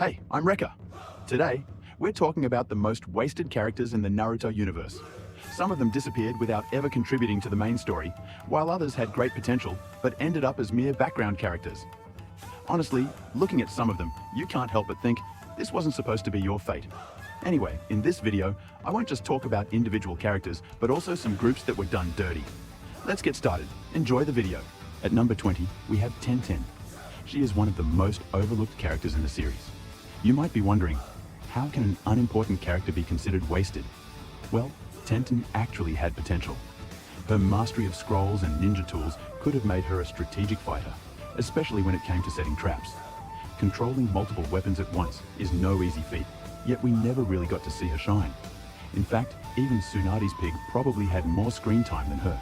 Hey, I'm Rekka. Today, we're talking about the most wasted characters in the Naruto universe. Some of them disappeared without ever contributing to the main story, while others had great potential but ended up as mere background characters. Honestly, looking at some of them, you can't help but think, this wasn't supposed to be your fate. Anyway, in this video, I won't just talk about individual characters, but also some groups that were done dirty. Let's get started. Enjoy the video. At number 20, we have Tenten. She is one of the most overlooked characters in the series. You might be wondering, how can an unimportant character be considered wasted? Well, Tenten actually had potential. Her mastery of scrolls and ninja tools could have made her a strategic fighter, especially when it came to setting traps. Controlling multiple weapons at once is no easy feat, yet we never really got to see her shine. In fact, even Tsunade's pig probably had more screen time than her.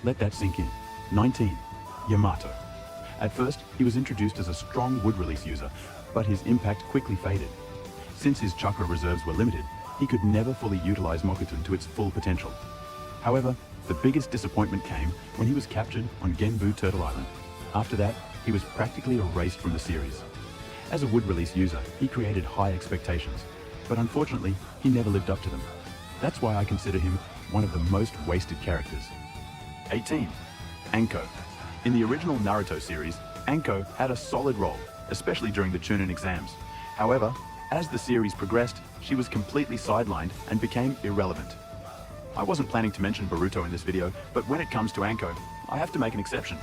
Let that sink in. 19. Yamato. At first, he was introduced as a strong wood release user, but his impact quickly faded. Since his chakra reserves were limited, he could never fully utilize Mokutun to its full potential. However, the biggest disappointment came when he was captured on Genbu Turtle Island. After that, he was practically erased from the series. As a wood release user, he created high expectations, but unfortunately, he never lived up to them. That's why I consider him one of the most wasted characters. 18. Anko. In the original Naruto series, Anko had a solid role, especially during the Chunin exams. However, as the series progressed, she was completely sidelined and became irrelevant. I wasn't planning to mention Boruto in this video, but when it comes to Anko, I have to make an exception.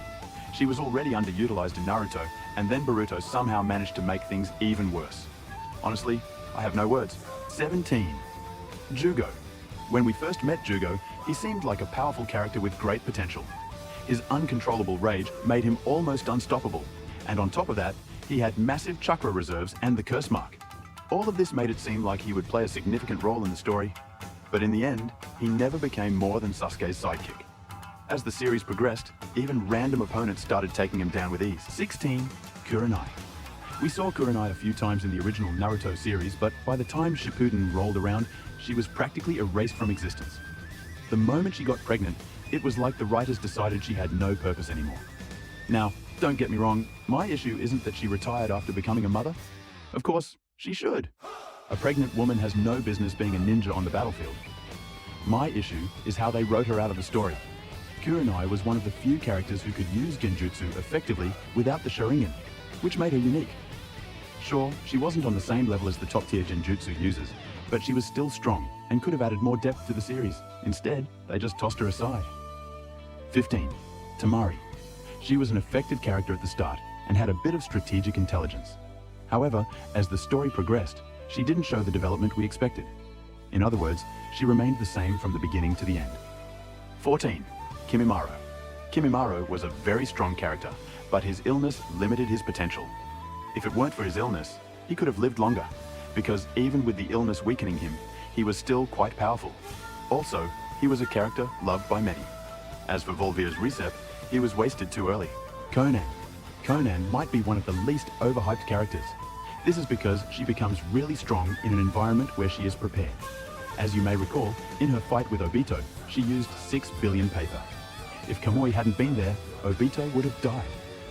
She was already underutilized in Naruto, and then Boruto somehow managed to make things even worse. Honestly, I have no words. 17. Jugo. When we first met Jugo, he seemed like a powerful character with great potential. His uncontrollable rage made him almost unstoppable, and on top of that, he had massive chakra reserves and the curse mark. All of this made it seem like he would play a significant role in the story, but in the end, he never became more than Sasuke's sidekick. As the series progressed, even random opponents started taking him down with ease. 16. Kurenai. We saw Kurenai a few times in the original Naruto series, but by the time Shippuden rolled around, she was practically erased from existence. The moment she got pregnant, it was like the writers decided she had no purpose anymore. Now, don't get me wrong, my issue isn't that she retired after becoming a mother. Of course, she should. A pregnant woman has no business being a ninja on the battlefield. My issue is how they wrote her out of the story. Kurenai was one of the few characters who could use genjutsu effectively without the Sharingan, which made her unique. Sure, she wasn't on the same level as the top-tier genjutsu users, but she was still strong and could have added more depth to the series. Instead, they just tossed her aside. 15. Temari. She was an effective character at the start and had a bit of strategic intelligence. However, as the story progressed, she didn't show the development we expected. In other words, she remained the same from the beginning to the end. 14. Kimimaro. Kimimaro was a very strong character, but his illness limited his potential. If it weren't for his illness, he could have lived longer, because even with the illness weakening him, he was still quite powerful. Also, he was a character loved by many. As for Volvir's Recep, he was wasted too early. Conan. Conan might be one of the least overhyped characters. This is because she becomes really strong in an environment where she is prepared. As you may recall, in her fight with Obito, she used 6 billion paper. If Kamui hadn't been there, Obito would have died.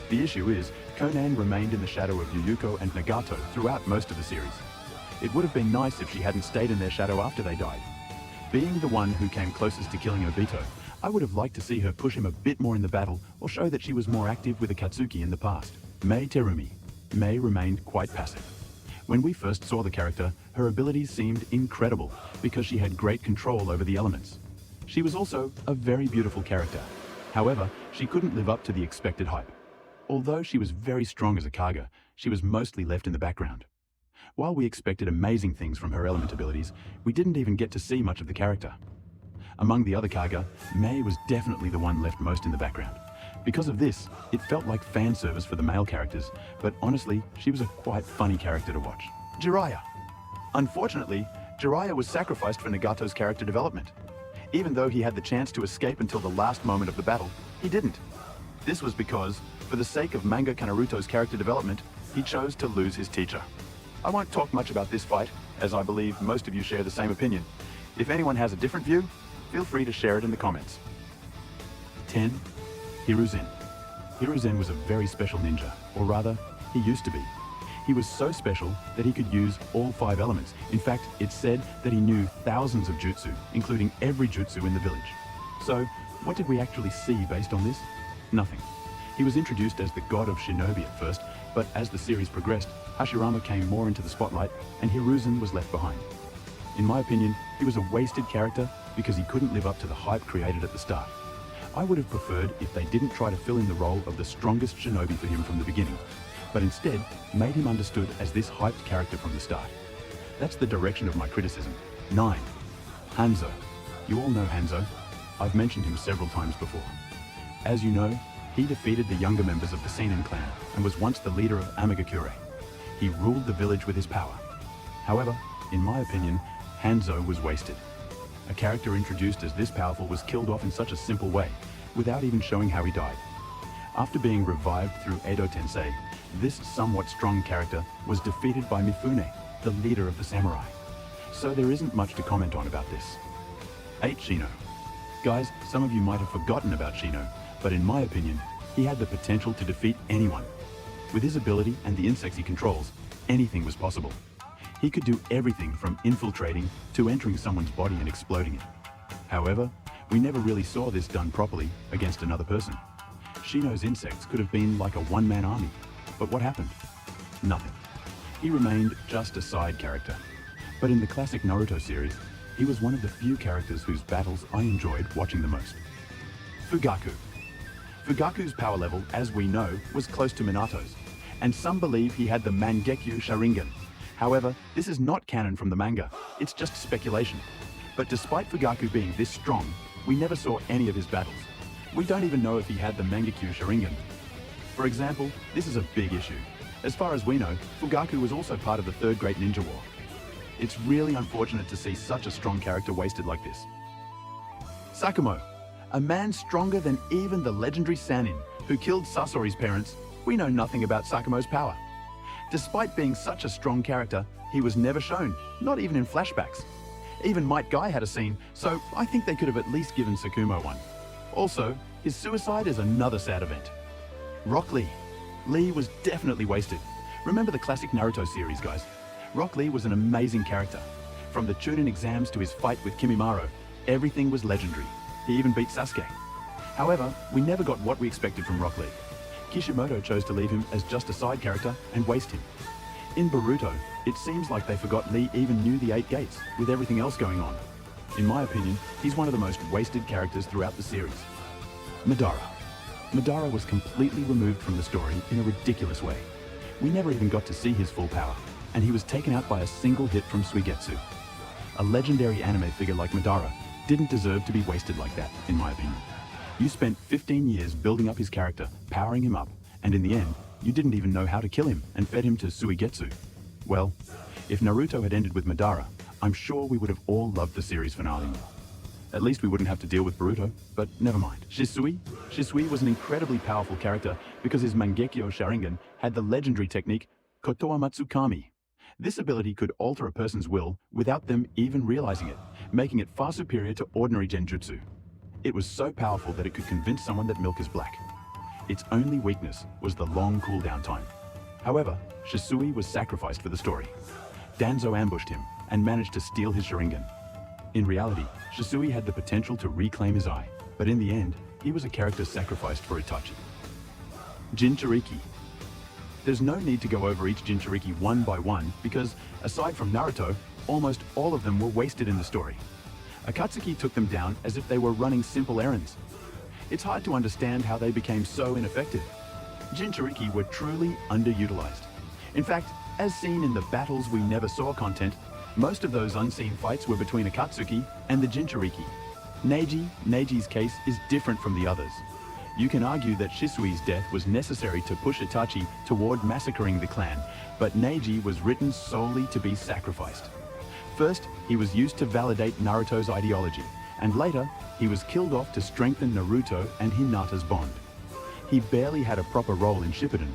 The issue is, Conan remained in the shadow of Yuyuko and Nagato throughout most of the series. It would have been nice if she hadn't stayed in their shadow after they died. Being the one who came closest to killing Obito, I would have liked to see her push him a bit more in the battle or show that she was more active with Akatsuki in the past. Mei Terumi. Mei remained quite passive. When we first saw the character, her abilities seemed incredible because she had great control over the elements. She was also a very beautiful character. However, she couldn't live up to the expected hype. Although she was very strong as a Kaga, she was mostly left in the background. While we expected amazing things from her element abilities, we didn't even get to see much of the character. Among the other Kaga, Mei was definitely the one left most in the background. Because of this, it felt like fan service for the male characters, but honestly, she was a quite funny character to watch. Jiraiya. Unfortunately, Jiraiya was sacrificed for Nagato's character development. Even though he had the chance to escape until the last moment of the battle, he didn't. This was because, for the sake of mangaka Naruto's character development, he chose to lose his teacher. I won't talk much about this fight, as I believe most of you share the same opinion. If anyone has a different view, feel free to share it in the comments. 10. Hiruzen. Hiruzen was a very special ninja, or rather, he used to be. He was so special that he could use all 5 elements. In fact, it's said that he knew thousands of jutsu, including every jutsu in the village. So, what did we actually see based on this? Nothing. He was introduced as the god of shinobi at first, but as the series progressed, Hashirama came more into the spotlight and Hiruzen was left behind. In my opinion, he was a wasted character because he couldn't live up to the hype created at the start. I would have preferred if they didn't try to fill in the role of the strongest shinobi for him from the beginning, but instead made him understood as this hyped character from the start. That's the direction of my criticism. 9. Hanzo. You all know Hanzo. I've mentioned him several times before. As you know, he defeated the younger members of the Seinen clan and was once the leader of Amigakure. He ruled the village with his power. However, in my opinion, Hanzo was wasted. A character introduced as this powerful was killed off in such a simple way, without even showing how he died. After being revived through Edo Tensei, this somewhat strong character was defeated by Mifune, the leader of the samurai. So there isn't much to comment on about this. 8. Shino. Guys, some of you might have forgotten about Shino, but in my opinion, he had the potential to defeat anyone. With his ability and the insects he controls, anything was possible. He could do everything from infiltrating to entering someone's body and exploding it. However, we never really saw this done properly against another person. Shino's insects could have been like a one-man army, but what happened? Nothing. He remained just a side character. But in the classic Naruto series, he was one of the few characters whose battles I enjoyed watching the most. Fugaku. Fugaku's power level, as we know, was close to Minato's, and some believe he had the Mangekyo Sharingan. However, this is not canon from the manga, it's just speculation. But despite Fugaku being this strong, we never saw any of his battles. We don't even know if he had the Mangekyo Sharingan. For example, this is a big issue. As far as we know, Fugaku was also part of the Third Great Ninja War. It's really unfortunate to see such a strong character wasted like this. Sakumo. A man stronger than even the legendary Sannin, who killed Sasori's parents. We know nothing about Sakumo's power. Despite being such a strong character, he was never shown, not even in flashbacks. Even Might Guy had a scene, so I think they could have at least given Sakumo one. Also, his suicide is another sad event. Rock Lee. Lee was definitely wasted. Remember the classic Naruto series, guys? Rock Lee was an amazing character. From the Chunin exams to his fight with Kimimaro, everything was legendary. He even beat Sasuke. However, we never got what we expected from Rock Lee. Kishimoto chose to leave him as just a side character and waste him. In Boruto, it seems like they forgot Lee even knew the 8 gates, with everything else going on. In my opinion, he's one of the most wasted characters throughout the series. Madara. Madara was completely removed from the story in a ridiculous way. We never even got to see his full power, and he was taken out by a single hit from Suigetsu. A legendary anime figure like Madara didn't deserve to be wasted like that, in my opinion. You spent 15 years building up his character, powering him up, and in the end, you didn't even know how to kill him and fed him to Suigetsu. Well, if Naruto had ended with Madara, I'm sure we would have all loved the series finale more. At least we wouldn't have to deal with Boruto, but never mind. Shisui? Shisui was an incredibly powerful character because his Mangekyo Sharingan had the legendary technique Kotoa Matsukami. This ability could alter a person's will without them even realizing it, making it far superior to ordinary genjutsu. It was so powerful that it could convince someone that milk is black. Its only weakness was the long cooldown time. However, Shisui was sacrificed for the story. Danzo ambushed him and managed to steal his Sharingan. In reality, Shisui had the potential to reclaim his eye, but in the end, he was a character sacrificed for Itachi. Jinchuriki. There's no need to go over each Jinchuriki one by one because, aside from Naruto, almost all of them were wasted in the story. Akatsuki took them down as if they were running simple errands. It's hard to understand how they became so ineffective. Jinchuriki were truly underutilized. In fact, as seen in the battles we never saw content, most of those unseen fights were between Akatsuki and the Jinchuriki. Neji's case is different from the others. You can argue that Shisui's death was necessary to push Itachi toward massacring the clan, but Neji was written solely to be sacrificed. First, he was used to validate Naruto's ideology, and later, he was killed off to strengthen Naruto and Hinata's bond. He barely had a proper role in Shippuden,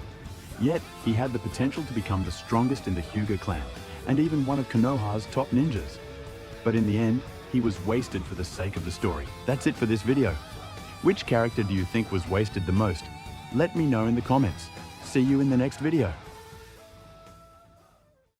yet he had the potential to become the strongest in the Hyuga clan, and even one of Konoha's top ninjas. But in the end, he was wasted for the sake of the story. That's it for this video. Which character do you think was wasted the most? Let me know in the comments. See you in the next video.